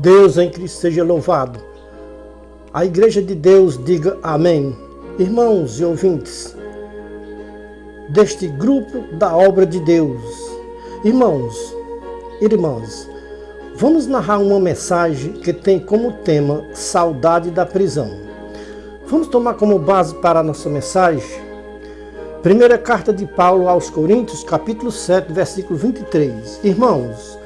Deus em Cristo seja louvado. A Igreja de Deus diga amém. Irmãos e ouvintes deste grupo da obra de Deus, irmãos e irmãs, vamos narrar uma mensagem que tem como tema saudade da prisão. Vamos tomar como base para a nossa mensagem primeira carta de Paulo aos Coríntios, capítulo 7, versículo 23. Irmãos,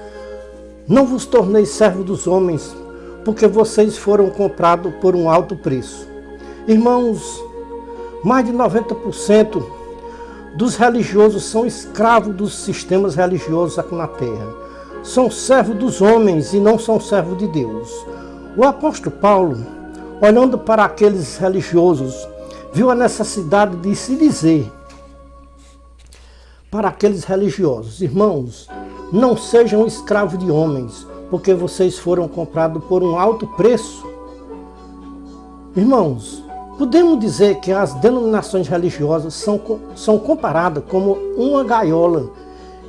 não vos torneis servos dos homens, porque vocês foram comprados por um alto preço. Irmãos, mais de 90% dos religiosos são escravos dos sistemas religiosos aqui na terra. São servos dos homens e não são servos de Deus. O apóstolo Paulo, olhando para aqueles religiosos, viu a necessidade de se dizer para aqueles religiosos: irmãos, não sejam escravos de homens, porque vocês foram comprados por um alto preço. Irmãos, podemos dizer que as denominações religiosas são comparadas como uma gaiola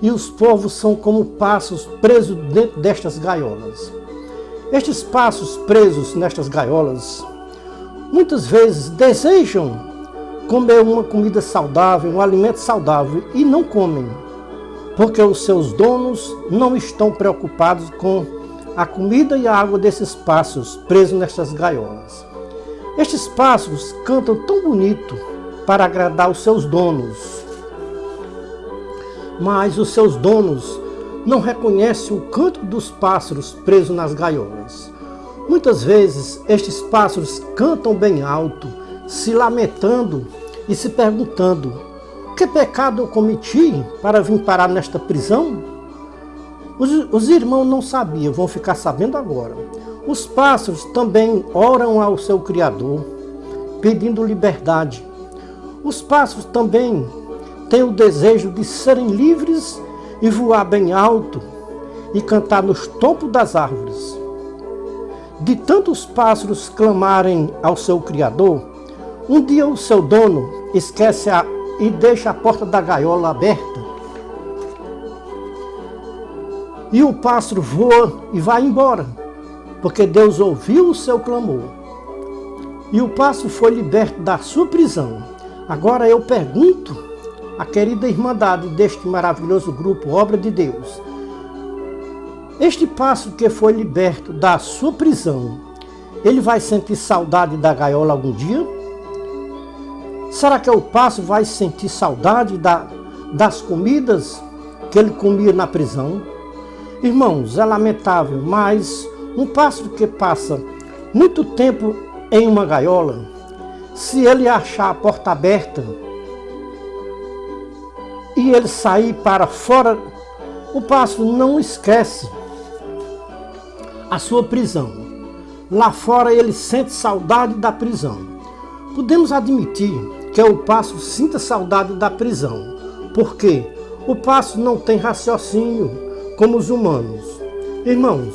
e os povos são como passos presos dentro destas gaiolas. Estes passos presos nestas gaiolas muitas vezes desejam comer uma comida saudável, um alimento saudável e não comem, porque os seus donos não estão preocupados com a comida e a água desses pássaros presos nestas gaiolas. Estes pássaros cantam tão bonito para agradar os seus donos, mas os seus donos não reconhecem o canto dos pássaros presos nas gaiolas. Muitas vezes estes pássaros cantam bem alto, se lamentando e se perguntando: que pecado eu cometi para vir parar nesta prisão? Os irmãos não sabiam, vão ficar sabendo agora. Os pássaros também oram ao seu Criador, pedindo liberdade. Os pássaros também têm o desejo de serem livres e voar bem alto e cantar nos topos das árvores. De tantos pássaros clamarem ao seu Criador, um dia o seu dono esquece e deixa a porta da gaiola aberta. E o pássaro voa e vai embora, porque Deus ouviu o seu clamor. E o pássaro foi liberto da sua prisão. Agora eu pergunto à querida irmandade deste maravilhoso grupo, Obra de Deus: este pássaro que foi liberto da sua prisão, ele vai sentir saudade da gaiola algum dia? Será que o pássaro vai sentir saudade das comidas que ele comia na prisão? Irmãos, é lamentável, mas um pássaro que passa muito tempo em uma gaiola, se ele achar a porta aberta e ele sair para fora, o pássaro não esquece a sua prisão. Lá fora ele sente saudade da prisão. Podemos admitir que o pássaro sinta saudade da prisão, porque o pássaro não tem raciocínio como os humanos. Irmãos,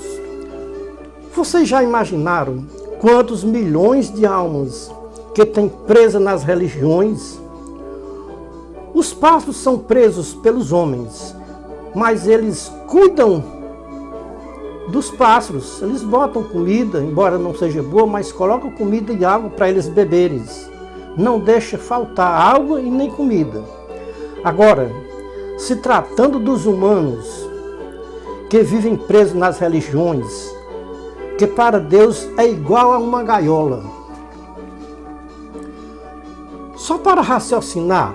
vocês já imaginaram quantos milhões de almas que tem presa nas religiões? Os pássaros são presos pelos homens, mas eles cuidam dos pássaros. Eles botam comida, embora não seja boa, mas colocam comida e água para eles beberem. Não deixa faltar água e nem comida. Agora, se tratando dos humanos que vivem presos nas religiões, que para Deus é igual a uma gaiola. Só para raciocinar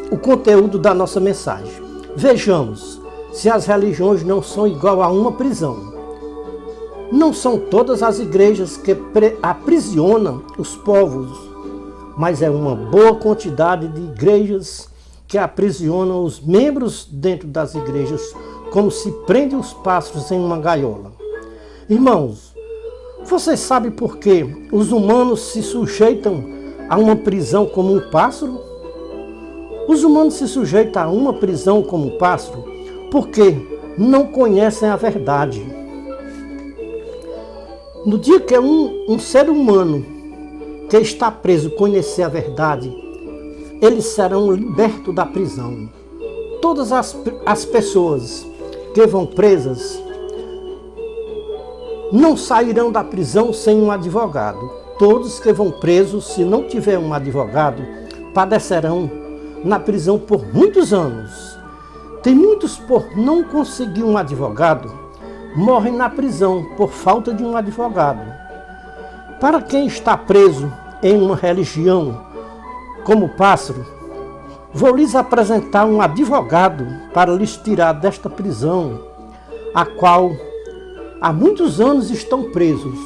o conteúdo da nossa mensagem, vejamos se as religiões não são igual a uma prisão. Não são todas as igrejas que aprisionam os povos, mas é uma boa quantidade de igrejas que aprisionam os membros dentro das igrejas, como se prende os pássaros em uma gaiola. Irmãos, vocês sabem por que os humanos se sujeitam a uma prisão como um pássaro? Os humanos se sujeitam a uma prisão como um pássaro porque não conhecem a verdade. No dia que um ser humano que está preso conhecer a verdade, eles serão libertos da prisão. Todas as pessoas que vão presas não sairão da prisão sem um advogado. Todos que vão presos, se não tiver um advogado, padecerão na prisão por muitos anos. Tem muitos, por não conseguir um advogado, morrem na prisão por falta de um advogado. Para quem está preso em uma religião como pássaro, vou lhes apresentar um advogado para lhes tirar desta prisão, a qual há muitos anos estão presos,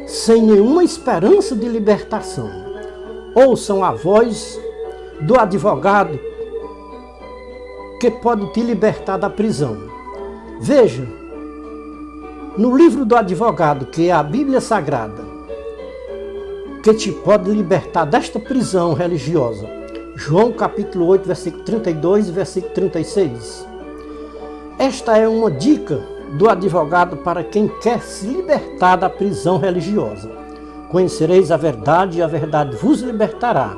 sem nenhuma esperança de libertação. Ouçam a voz do advogado que pode te libertar da prisão. Veja, no livro do advogado, que é a Bíblia Sagrada, que te pode libertar desta prisão religiosa. João capítulo 8, versículo 32 e versículo 36. Esta é uma dica do advogado para quem quer se libertar da prisão religiosa. Conhecereis a verdade e a verdade vos libertará.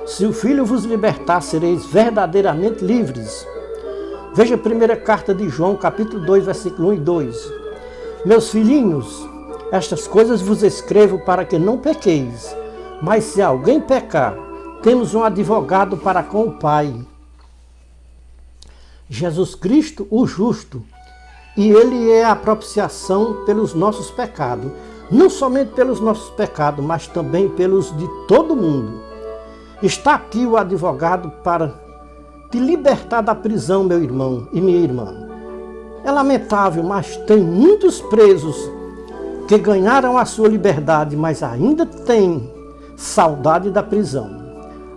Se o Filho vos libertar, sereis verdadeiramente livres. Veja a primeira carta de João, capítulo 2, versículo 1 e 2. Meus filhinhos, estas coisas vos escrevo para que não pequeis. Mas se alguém pecar, temos um advogado para com o Pai, Jesus Cristo, o justo. E Ele é a propiciação pelos nossos pecados. Não somente pelos nossos pecados, mas também pelos de todo mundo. Está aqui o advogado para te libertar da prisão, meu irmão e minha irmã. É lamentável, mas tem muitos presos que ganharam a sua liberdade, mas ainda têm saudade da prisão,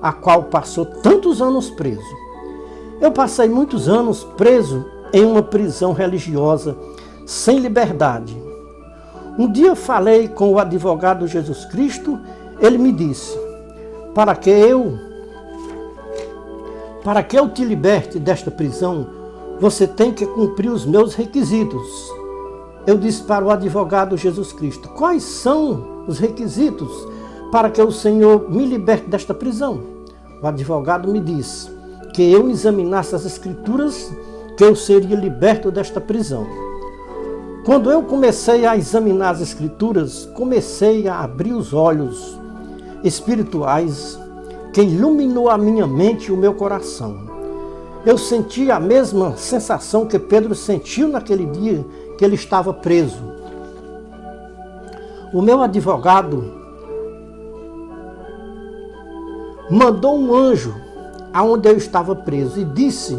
a qual passou tantos anos preso. Eu passei muitos anos preso em uma prisão religiosa, sem liberdade. Um dia falei com o advogado Jesus Cristo, ele me disse: Para que eu te liberte desta prisão, você tem que cumprir os meus requisitos. Eu disse para o advogado Jesus Cristo: Quais são os requisitos para que o Senhor me liberte desta prisão? O advogado me disse que eu examinasse as Escrituras, que eu seria liberto desta prisão. Quando eu comecei a examinar as Escrituras, comecei a abrir os olhos espirituais que iluminou a minha mente e o meu coração. Eu senti a mesma sensação que Pedro sentiu naquele dia que ele estava preso. O meu advogado mandou um anjo aonde eu estava preso e disse: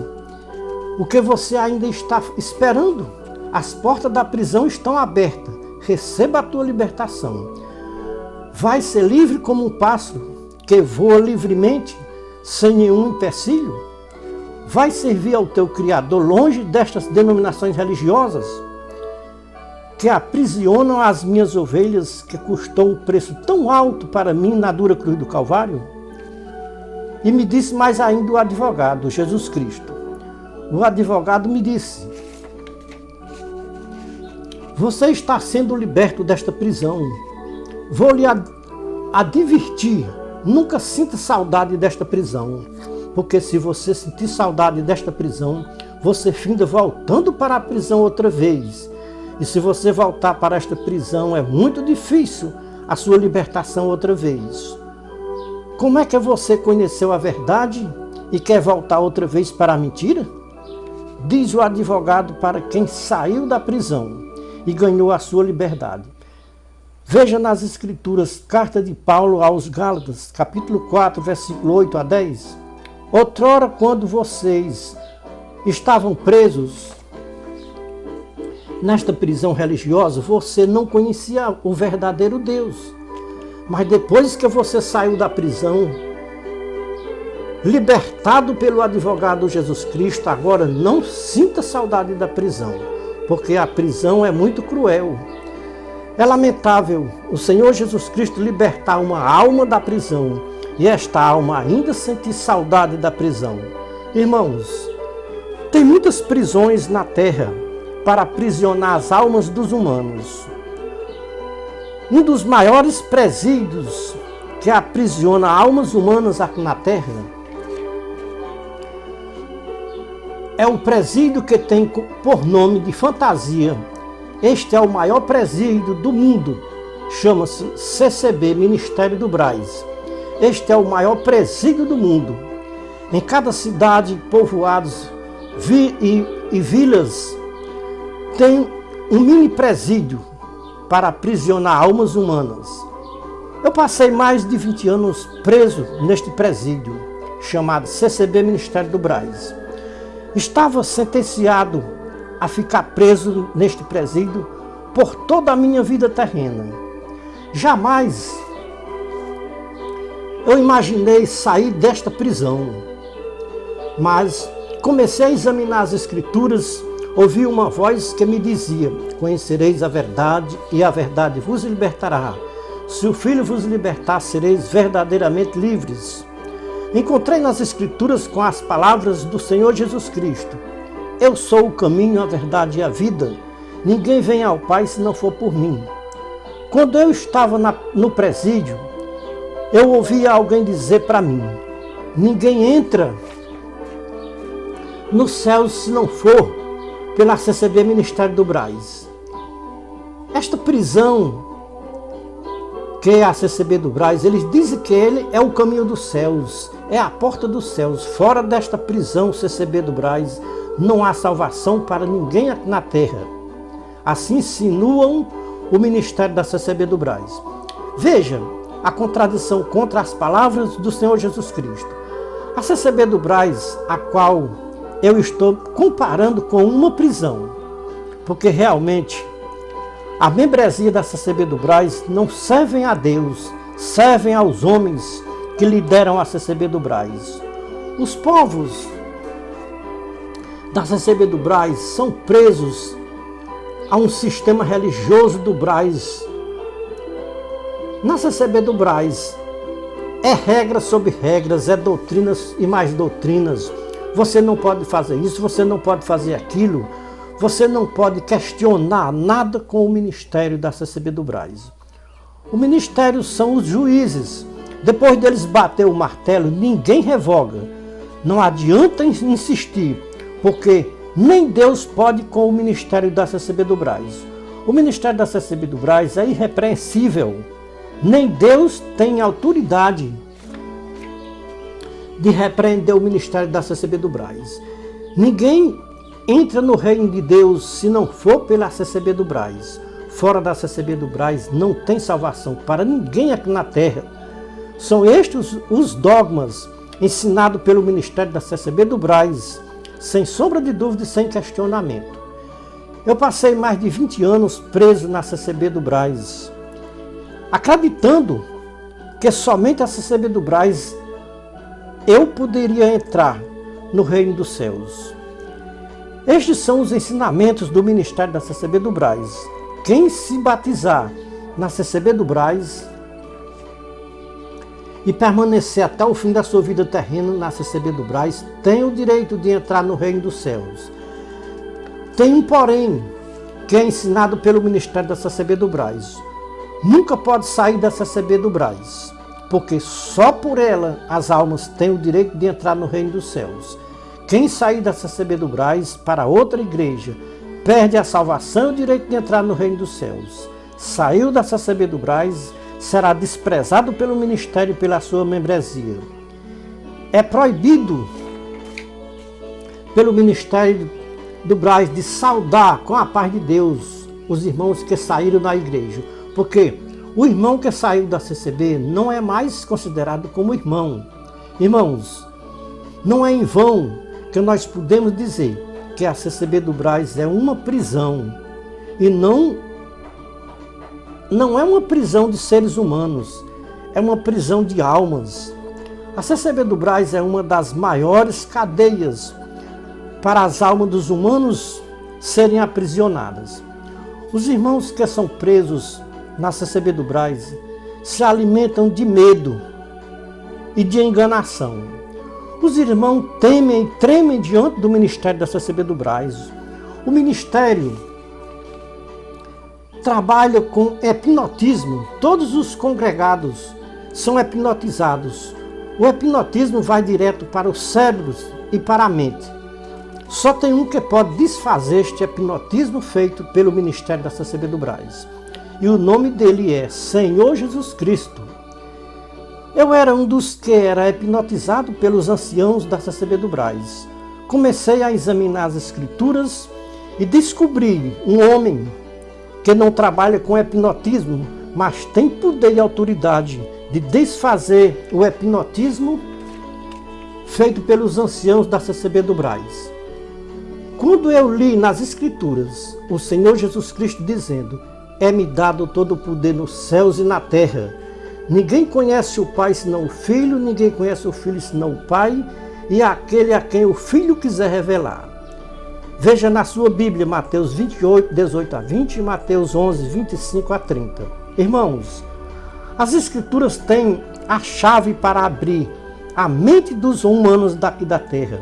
O que você ainda está esperando? As portas da prisão estão abertas. Receba a tua libertação. Vai ser livre como um pássaro que voa livremente, sem nenhum empecilho. Vai servir ao teu Criador longe destas denominações religiosas que aprisionam as minhas ovelhas, que custou um preço tão alto para mim na dura cruz do Calvário. E me disse mais ainda o advogado, Jesus Cristo. O advogado me disse: Você está sendo liberto desta prisão. Vou lhe advertir, nunca sinta saudade desta prisão, porque se você sentir saudade desta prisão, você finda voltando para a prisão outra vez. E se você voltar para esta prisão, é muito difícil a sua libertação outra vez. Como é que você conheceu a verdade e quer voltar outra vez para a mentira? Diz o advogado para quem saiu da prisão e ganhou a sua liberdade. Veja nas Escrituras, carta de Paulo aos Gálatas, capítulo 4, versículo 8 a 10. Outrora, quando vocês estavam presos nesta prisão religiosa, você não conhecia o verdadeiro Deus. Mas depois que você saiu da prisão, libertado pelo advogado Jesus Cristo, agora não sinta saudade da prisão, porque a prisão é muito cruel. É lamentável o Senhor Jesus Cristo libertar uma alma da prisão e esta alma ainda sentir saudade da prisão. Irmãos, tem muitas prisões na terra para aprisionar as almas dos humanos. Um dos maiores presídios que aprisiona almas humanas aqui na terra é um presídio que tem por nome de fantasia Este é o maior presídio do mundo. Chama-se CCB, Ministério do Braz. Este é o maior presídio do mundo. Em cada cidade, povoados e vilas, tem um mini presídio para aprisionar almas humanas. Eu passei mais de 20 anos preso neste presídio, chamado CCB Ministério do Braz. Estava sentenciado a ficar preso neste presídio por toda a minha vida terrena. Jamais eu imaginei sair desta prisão, mas comecei a examinar as Escrituras, ouvi uma voz que me dizia: conhecereis a verdade e a verdade vos libertará. Se o Filho vos libertar, sereis verdadeiramente livres. Encontrei nas Escrituras com as palavras do Senhor Jesus Cristo: eu sou o caminho, a verdade e a vida. Ninguém vem ao Pai se não for por mim. Quando eu estava no presídio, eu ouvi alguém dizer para mim: ninguém entra no céu se não for pela CCB Ministério do Braz. Esta prisão, que é a CCB do Braz, eles dizem que ele é o caminho dos céus, é a porta dos céus. Fora desta prisão, CCB do Braz, não há salvação para ninguém na terra. Assim insinuam o ministério da CCB do Braz. Veja a contradição contra as palavras do Senhor Jesus Cristo. A CCB do Braz, a qual eu estou comparando com uma prisão, porque realmente a membresia da CCB do Braz não servem a Deus, servem aos homens que lideram a CCB do Braz. Os povos da CCB do Braz são presos a um sistema religioso do Braz. Na CCB do Braz é regra sobre regras, é doutrinas e mais doutrinas. Você não pode fazer isso, você não pode fazer aquilo. Você não pode questionar nada com o ministério da CCB do Braz. O ministério são os juízes. Depois deles bater o martelo, ninguém revoga. Não adianta insistir, porque nem Deus pode com o ministério da CCB do Braz. O ministério da CCB do Braz é irrepreensível. Nem Deus tem autoridade de repreender o ministério da CCB do Braz. Ninguém entra no reino de Deus se não for pela CCB do Braz. Fora da CCB do Braz não tem salvação para ninguém aqui na terra. São estes os dogmas ensinados pelo ministério da CCB do Braz, sem sombra de dúvida e sem questionamento. Eu passei mais de 20 anos preso na CCB do Braz, acreditando que somente a CCB do Braz eu poderia entrar no reino dos céus. Estes são os ensinamentos do ministério da CCB do Braz. Quem se batizar na CCB do Braz e permanecer até o fim da sua vida terrena na CCB do Braz tem o direito de entrar no reino dos céus. Tem um porém, que é ensinado pelo ministério da CCB do Braz. Nunca pode sair da CCB do Braz, porque só por ela as almas têm o direito de entrar no reino dos céus. Quem sair da CCB do Braz para outra igreja perde a salvação e o direito de entrar no reino dos céus. Saiu da CCB do Braz, será desprezado pelo ministério e pela sua membresia. É proibido pelo ministério do Braz de saudar com a paz de Deus os irmãos que saíram da igreja, porque o irmão que saiu da CCB não é mais considerado como irmão. Irmãos, não é em vão que nós podemos dizer que a CCB do Braz é uma prisão e não é uma prisão de seres humanos, é uma prisão de almas. A CCB do Braz é uma das maiores cadeias para as almas dos humanos serem aprisionadas. Os irmãos que são presos na CCB do Braz se alimentam de medo e de enganação. Os irmãos temem e tremem diante do ministério da CCB do Braz. O ministério trabalha com hipnotismo. Todos os congregados são hipnotizados. O hipnotismo vai direto para os cérebros e para a mente. Só tem um que pode desfazer este hipnotismo feito pelo ministério da CCB do Brás. E o nome dele é Senhor Jesus Cristo. Eu era um dos que era hipnotizado pelos anciãos da CCB do Brás. Comecei a examinar as escrituras e descobri um homem que não trabalha com hipnotismo, mas tem poder e autoridade de desfazer o hipnotismo feito pelos anciãos da CCB do Brás. Quando eu li nas escrituras o Senhor Jesus Cristo dizendo: é-me dado todo o poder nos céus e na terra. Ninguém conhece o Pai senão o Filho, ninguém conhece o Filho senão o Pai, e aquele a quem o Filho quiser revelar. Veja na sua Bíblia, Mateus 28, 18 a 20 e Mateus 11, 25 a 30. Irmãos, as Escrituras têm a chave para abrir a mente dos humanos daqui da terra.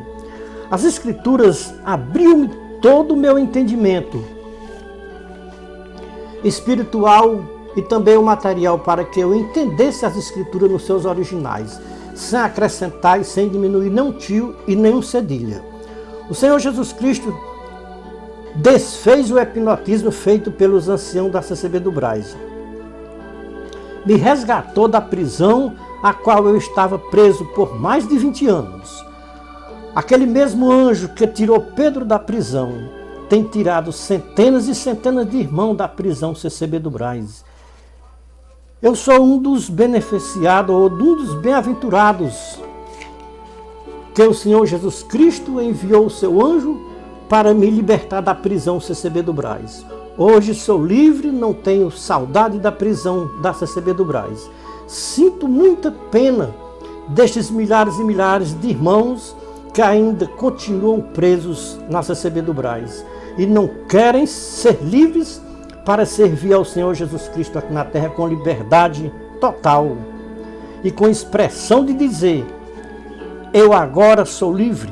As Escrituras abriu-me todo o meu entendimento espiritual e também o material para que eu entendesse as Escrituras nos seus originais, sem acrescentar e sem diminuir nenhum tio e nenhum cedilha. O Senhor Jesus Cristo desfez o hipnotismo feito pelos anciãos da CCB do Brás. Me resgatou da prisão a qual eu estava preso por mais de 20 anos. Aquele mesmo anjo que tirou Pedro da prisão tem tirado centenas e centenas de irmãos da prisão CCB do Brás. Eu sou um dos beneficiados, ou um dos bem-aventurados, que o Senhor Jesus Cristo enviou o seu anjo para me libertar da prisão CCB do Brás. Hoje sou livre, não tenho saudade da prisão da CCB do Brás. Sinto muita pena destes milhares e milhares de irmãos que ainda continuam presos na CCB do Brás e não querem ser livres para servir ao Senhor Jesus Cristo aqui na terra com liberdade total e com expressão de dizer: eu agora sou livre.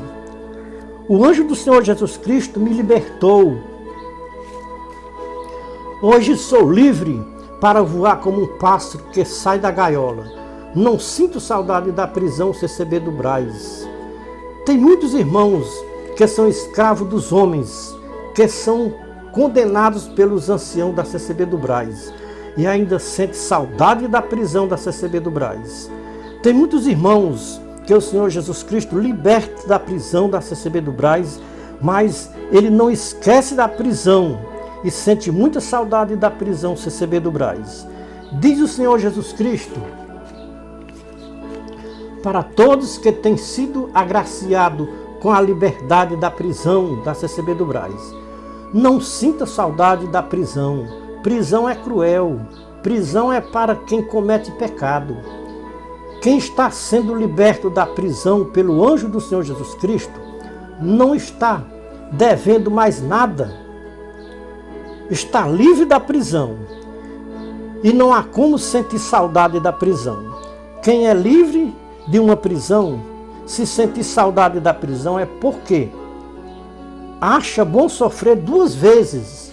O anjo do Senhor Jesus Cristo me libertou. Hoje sou livre para voar como um pássaro que sai da gaiola. Não sinto saudade da prisão CCB do Brás. Tem muitos irmãos que são escravos dos homens, que são condenados pelos anciãos da CCB do Brás e ainda sente saudade da prisão da CCB do Brás. Tem muitos irmãos que o Senhor Jesus Cristo liberte da prisão da CCB do Brás, mas ele não esquece da prisão e sente muita saudade da prisão CCB do Brás. Diz o Senhor Jesus Cristo para todos que têm sido agraciados com a liberdade da prisão da CCB do Brás: não sinta saudade da prisão. Prisão é cruel. Prisão é para quem comete pecado. Quem está sendo liberto da prisão pelo anjo do Senhor Jesus Cristo não está devendo mais nada. Está livre da prisão. E não há como sentir saudade da prisão. Quem é livre de uma prisão, se sentir saudade da prisão, é porque acha bom sofrer duas vezes.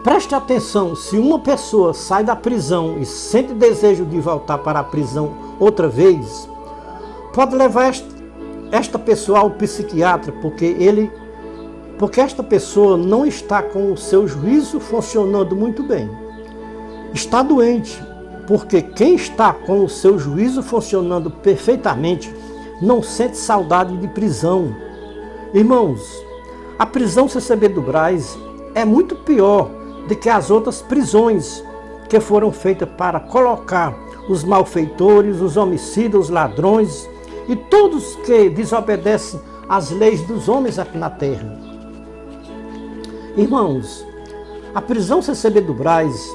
Preste atenção: se uma pessoa sai da prisão e sente desejo de voltar para a prisão outra vez, pode levar esta pessoa ao psiquiatra, porque esta pessoa não está com o seu juízo funcionando muito bem. Está doente, porque quem está com o seu juízo funcionando perfeitamente não sente saudade de prisão. Irmãos, a prisão CCB do Brás é muito pior do que as outras prisões que foram feitas para colocar os malfeitores, os homicidas, os ladrões e todos que desobedecem às leis dos homens aqui na terra. Irmãos, a prisão CCB do Brás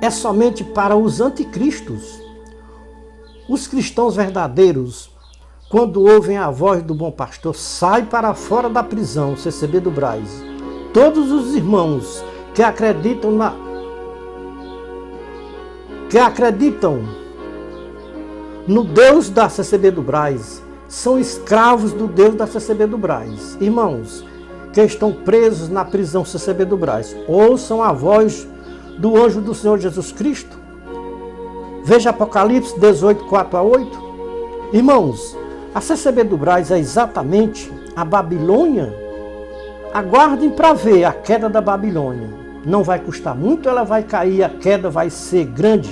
é somente para os anticristos. Os cristãos verdadeiros, quando ouvem a voz do bom pastor, saem para fora da prisão CCB do Brás. Todos os irmãos que acreditam no Deus da CCB do Brás são escravos do Deus da CCB do Brás. Irmãos que estão presos na prisão CCB do Brás, ouçam a voz do anjo do Senhor Jesus Cristo. Veja Apocalipse 18, 4 a 8. Irmãos, A CCB do Brás é exatamente a Babilônia. Aguardem para ver a queda da Babilônia. Não vai custar muito, ela vai cair, a queda vai ser grande.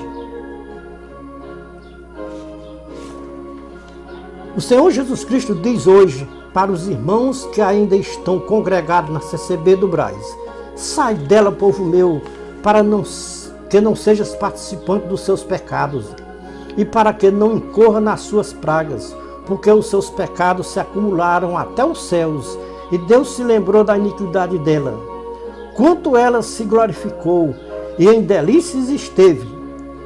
O Senhor Jesus Cristo diz hoje para os irmãos que ainda estão congregados na CCB do Brás: sai dela, povo meu, para que não sejas participante dos seus pecados e para que não incorra nas suas pragas, porque os seus pecados se acumularam até os céus e Deus se lembrou da iniquidade dela. Quanto ela se glorificou e em delícias esteve,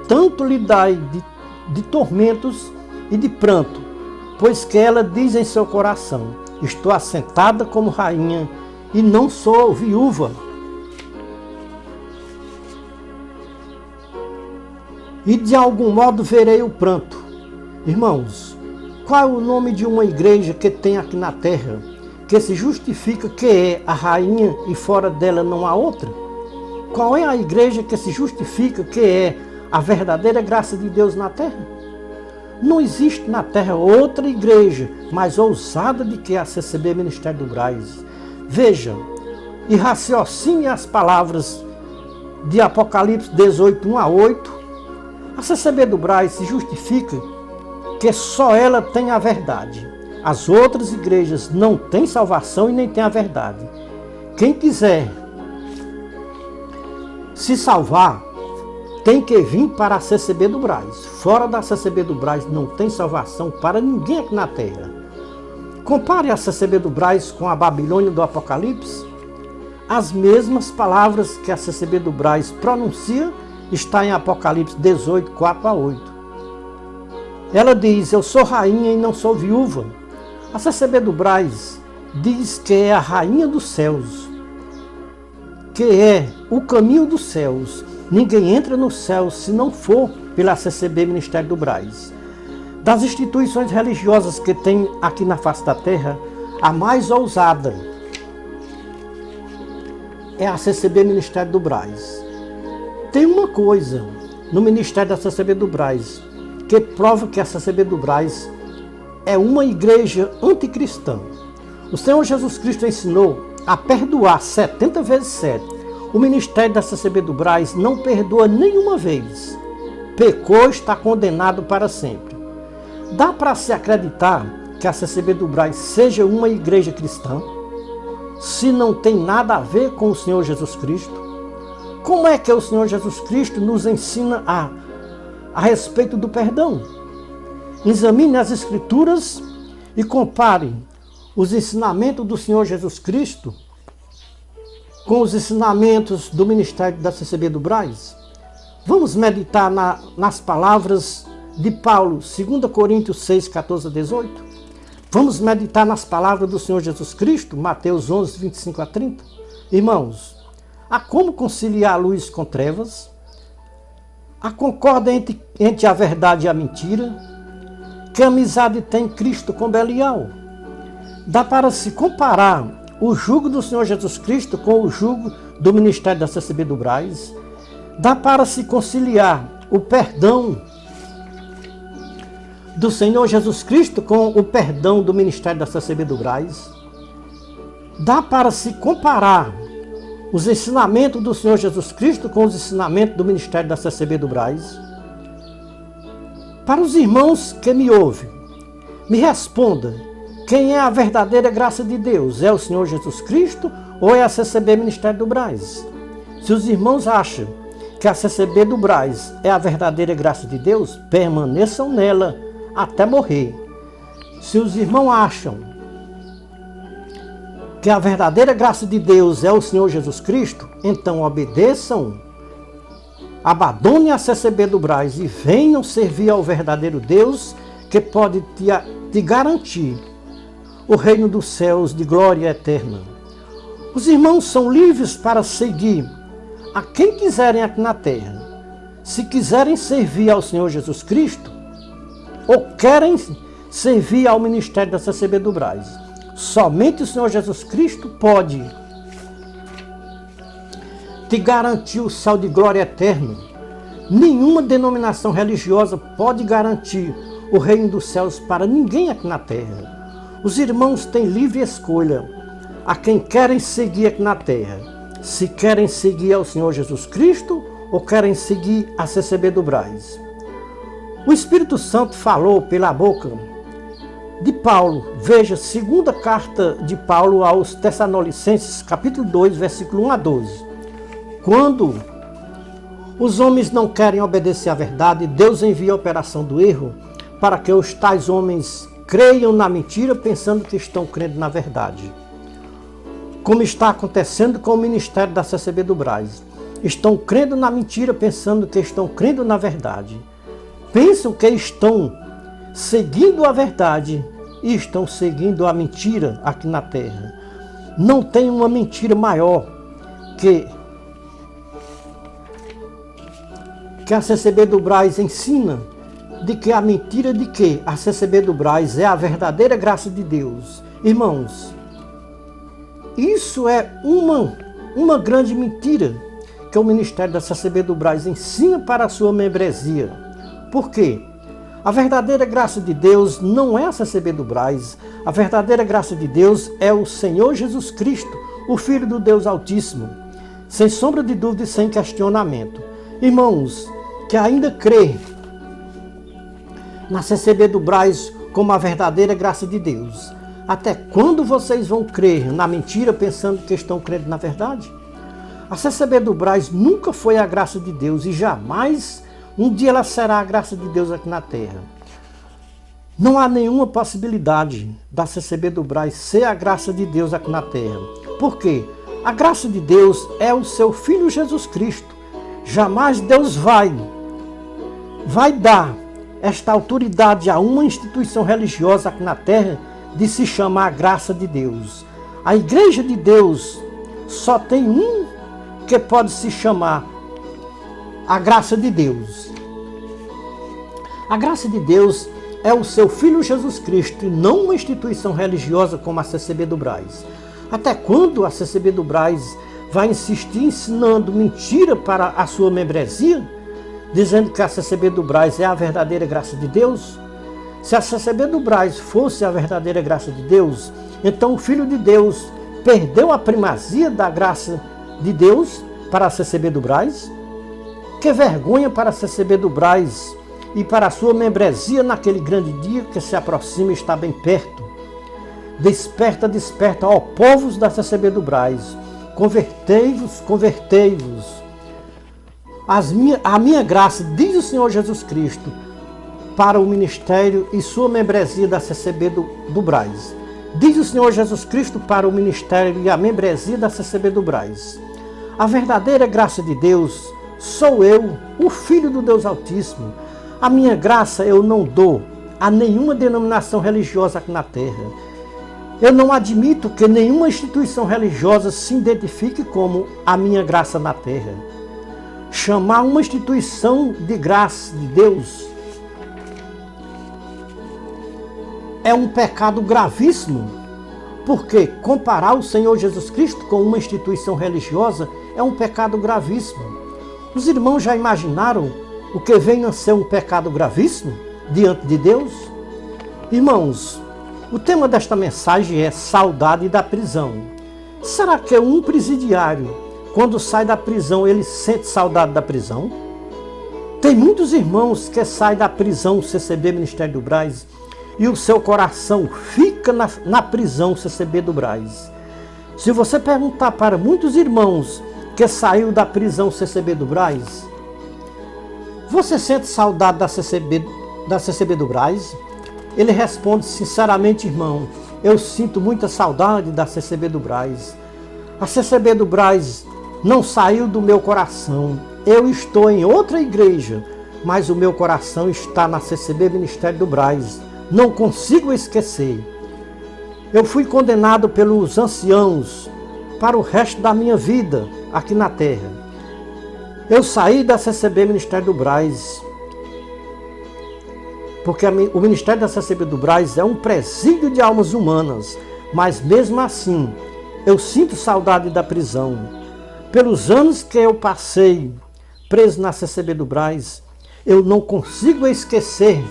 tanto lhe dai de tormentos e de pranto, pois que ela diz em seu coração: estou assentada como rainha e não sou viúva. E de algum modo verei o pranto. Irmãos, qual é o nome de uma igreja que tem aqui na terra, que se justifica que é a rainha e fora dela não há outra? Qual é a igreja que se justifica que é a verdadeira graça de Deus na terra? Não existe na terra outra igreja mais ousada do que a CCB Ministério do Brás. Veja e raciocine as palavras de Apocalipse 18, 1 a 8. A CCB do Brás se justifica que só ela tem a verdade. As outras igrejas não têm salvação e nem têm a verdade. Quem quiser se salvar tem que vir para a CCB do Brás. Fora da CCB do Brás não tem salvação para ninguém aqui na terra. Compare a CCB do Brás com a Babilônia do Apocalipse. As mesmas palavras que a CCB do Brás pronuncia está em Apocalipse 18, 4 a 8. Ela diz: eu sou rainha e não sou viúva. A CCB do Brás diz que é a rainha dos céus, que é o caminho dos céus. Ninguém entra no céu se não for pela CCB Ministério do Brás. Das instituições religiosas que tem aqui na face da terra, a mais ousada é a CCB Ministério do Brás. Tem uma coisa no Ministério da CCB do Brás que prova que a CCB do Brás é uma igreja anticristã. O Senhor Jesus Cristo ensinou a perdoar 70 vezes 7. O Ministério da CCB do Brás não perdoa nenhuma vez. Pecou, está condenado para sempre. Dá para se acreditar que a CCB do Brás seja uma igreja cristã se não tem nada a ver com o Senhor Jesus Cristo? Como é que o Senhor Jesus Cristo nos ensina a respeito do perdão? Examine as Escrituras e compare os ensinamentos do Senhor Jesus Cristo com os ensinamentos do Ministério da CCB do Brás. Vamos meditar nas palavras de Paulo, 2 Coríntios 6, 14 a 18. Vamos meditar nas palavras do Senhor Jesus Cristo, Mateus 11, 25 a 30. Irmãos, há como conciliar a luz com trevas? Há concorda entre a verdade e a mentira? Que amizade tem Cristo com Belial? Dá para se comparar o jugo do Senhor Jesus Cristo com o jugo do Ministério da CCB do Brás? Dá para se conciliar o perdão do Senhor Jesus Cristo com o perdão do Ministério da CCB do Brás? Dá para se comparar os ensinamentos do Senhor Jesus Cristo com os ensinamentos do Ministério da CCB do Brás? Para os irmãos que me ouvem, me responda: quem é a verdadeira graça de Deus? É o Senhor Jesus Cristo ou é a CCB Ministério do Brás? Se os irmãos acham que a CCB do Brás é a verdadeira graça de Deus, permaneçam nela até morrer. Se os irmãos acham que a verdadeira graça de Deus é o Senhor Jesus Cristo, então obedeçam, abandonem a CCB do Brás e venham servir ao verdadeiro Deus, que pode te garantir o reino dos céus de glória eterna. Os irmãos são livres para seguir a quem quiserem aqui na terra. Se quiserem servir ao Senhor Jesus Cristo, ou querem servir ao ministério da CCB do Brás, somente o Senhor Jesus Cristo pode te garantir o céu de glória eterna. Nenhuma denominação religiosa pode garantir o reino dos céus para ninguém aqui na terra. Os irmãos têm livre escolha a quem querem seguir aqui na terra. Se querem seguir ao Senhor Jesus Cristo ou querem seguir a CCB do Braz. O Espírito Santo falou pela boca de Paulo. Veja, segunda carta de Paulo aos Tessalonicenses, capítulo 2, versículo 1 a 12. Quando os homens não querem obedecer à verdade, Deus envia a operação do erro para que os tais homens creiam na mentira pensando que estão crendo na verdade. Como está acontecendo com o ministério da CCB do Braz. Estão crendo na mentira pensando que estão crendo na verdade. Pensam que estão seguindo a verdade e estão seguindo a mentira aqui na terra. Não tem uma mentira maior que a CCB do Braz ensina, de que a mentira de que a CCB do Braz é a verdadeira graça de Deus. Irmãos, isso é uma grande mentira que o ministério da CCB do Braz ensina para a sua membresia. Por quê? A verdadeira graça de Deus não é a CCB do Braz. A verdadeira graça de Deus é o Senhor Jesus Cristo, o Filho do Deus Altíssimo, sem sombra de dúvida e sem questionamento. Irmãos, que ainda crê na CCB do Braz como a verdadeira graça de Deus, até quando vocês vão crer na mentira pensando que estão crendo na verdade? A CCB do Braz nunca foi a graça de Deus e jamais um dia ela será a graça de Deus aqui na terra. Não há nenhuma possibilidade da CCB do Braz ser a graça de Deus aqui na terra. Por quê? A graça de Deus é o seu Filho Jesus Cristo. Jamais Deus vai dar esta autoridade a uma instituição religiosa aqui na terra de se chamar a graça de Deus. A igreja de Deus só tem um que pode se chamar a graça de Deus. A graça de Deus é o seu Filho Jesus Cristo e não uma instituição religiosa como a CCB do Braz. Até quando a CCB do Braz vai insistir ensinando mentira para a sua membresia, dizendo que a CCB do Braz é a verdadeira graça de Deus? Se a CCB do Braz fosse a verdadeira graça de Deus, então o Filho de Deus perdeu a primazia da graça de Deus para a CCB do Braz? Que vergonha para a CCB do Braz e para a sua membresia naquele grande dia que se aproxima e está bem perto. Desperta, desperta, ó povos da CCB do Braz. Convertei-vos, convertei-vos. A minha graça, diz o Senhor Jesus Cristo, para o ministério e sua membresia da CCB do Braz. Diz o Senhor Jesus Cristo para o ministério e a membresia da CCB do Braz. A verdadeira graça de Deus sou eu, o Filho do Deus Altíssimo. A minha graça eu não dou a nenhuma denominação religiosa aqui na terra. Eu não admito que nenhuma instituição religiosa se identifique como a minha graça na terra. Chamar uma instituição de graça de Deus é um pecado gravíssimo, porque comparar o Senhor Jesus Cristo com uma instituição religiosa é um pecado gravíssimo. Os irmãos já imaginaram o que vem a ser um pecado gravíssimo diante de Deus? Irmãos, o tema desta mensagem é saudade da prisão. Será que um presidiário, quando sai da prisão, ele sente saudade da prisão? Tem muitos irmãos que saem da prisão CCB Ministério do Braz e o seu coração fica na prisão CCB do Braz. Se você perguntar para muitos irmãos que saiu da prisão CCB do Braz, você sente saudade da CCB do Braz? Ele responde sinceramente, irmão, eu sinto muita saudade da CCB do Braz. A CCB do Braz não saiu do meu coração. Eu estou em outra igreja, mas o meu coração está na CCB Ministério do Braz. Não consigo esquecer. Eu fui condenado pelos anciãos para o resto da minha vida aqui na terra. Eu saí da CCB Ministério do Braz, porque o Ministério da CCB do Braz é um presídio de almas humanas, mas mesmo assim, eu sinto saudade da prisão. Pelos anos que eu passei preso na CCB do Braz, eu não consigo esquecer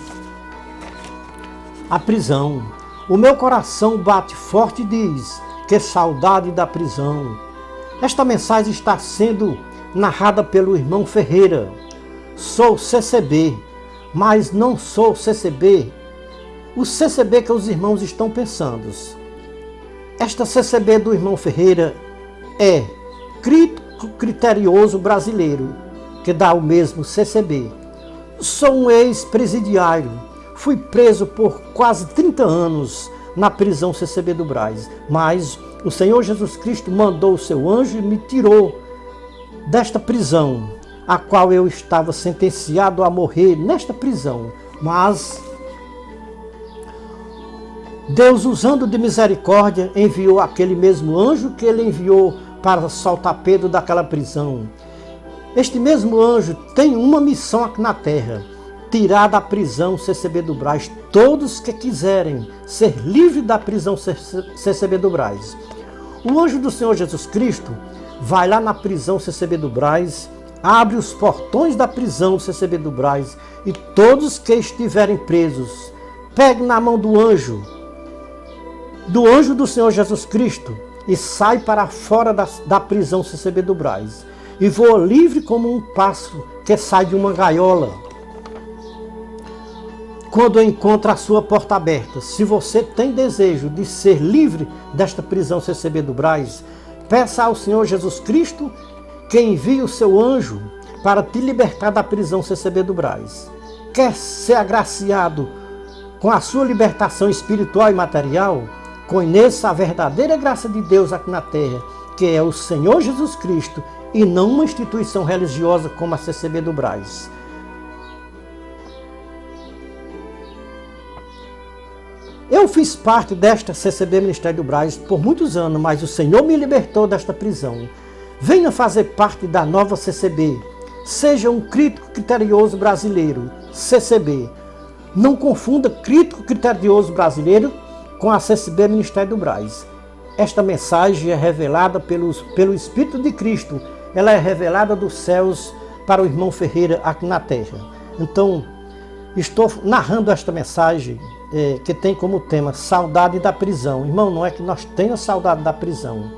a prisão. O meu coração bate forte e diz: que saudade da prisão. Esta mensagem está sendo narrada pelo irmão Ferreira. Sou CCB, mas não sou CCB. O CCB que os irmãos estão pensando. Esta CCB do irmão Ferreira é Crítico Criterioso Brasileiro, que dá o mesmo CCB. Sou um ex-presidiário. Fui preso por quase 30 anos na prisão CCB do Brás, mas o Senhor Jesus Cristo mandou o seu anjo e me tirou desta prisão, a qual eu estava sentenciado a morrer nesta prisão. Mas Deus, usando de misericórdia, enviou aquele mesmo anjo que ele enviou para soltar Pedro daquela prisão. Este mesmo anjo tem uma missão aqui na terra: tirar da prisão CCB do Brás todos que quiserem ser livres da prisão CCB do Brás. O anjo do Senhor Jesus Cristo vai lá na prisão CCB do Brás, abre os portões da prisão CCB do Brás e todos que estiverem presos, pegue na mão do anjo do Senhor Jesus Cristo e sai para fora da prisão CCB do Brás e voa livre como um pássaro que sai de uma gaiola. Quando encontra a sua porta aberta, se você tem desejo de ser livre desta prisão CCB do Brás, peça ao Senhor Jesus Cristo que envie o seu anjo para te libertar da prisão CCB do Brás. Quer ser agraciado com a sua libertação espiritual e material? Conheça a verdadeira graça de Deus aqui na terra, que é o Senhor Jesus Cristo e não uma instituição religiosa como a CCB do Brás. Eu fiz parte desta CCB Ministério do Brás por muitos anos, mas o Senhor me libertou desta prisão. Venha fazer parte da nova CCB. Seja um crítico criterioso brasileiro, CCB. Não confunda crítico criterioso brasileiro com a CCB Ministério do Brás. Esta mensagem é revelada pelo Espírito de Cristo. Ela é revelada dos céus para o irmão Ferreira aqui na terra. Então, estou narrando esta mensagem que tem como tema saudade da prisão. Irmão, não é que nós tenhamos saudade da prisão.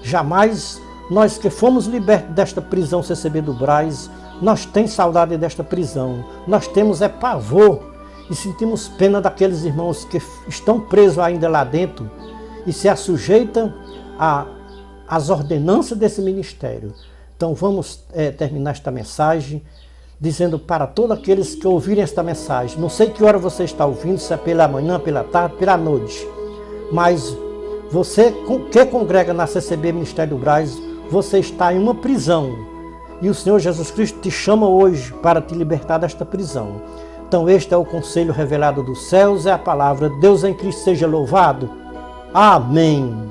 Jamais nós que fomos libertos desta prisão CCB do Brás, nós temos saudade desta prisão. Nós temos pavor e sentimos pena daqueles irmãos que estão presos ainda lá dentro e se assujeitam às ordenanças desse ministério. Então vamos terminar esta mensagem dizendo para todos aqueles que ouvirem esta mensagem, não sei que hora você está ouvindo, se é pela manhã, pela tarde, pela noite, mas você que congrega na CCB Ministério do Brás, você está em uma prisão e o Senhor Jesus Cristo te chama hoje para te libertar desta prisão. Então este é o conselho revelado dos céus, é a palavra. Deus em Cristo seja louvado. Amém.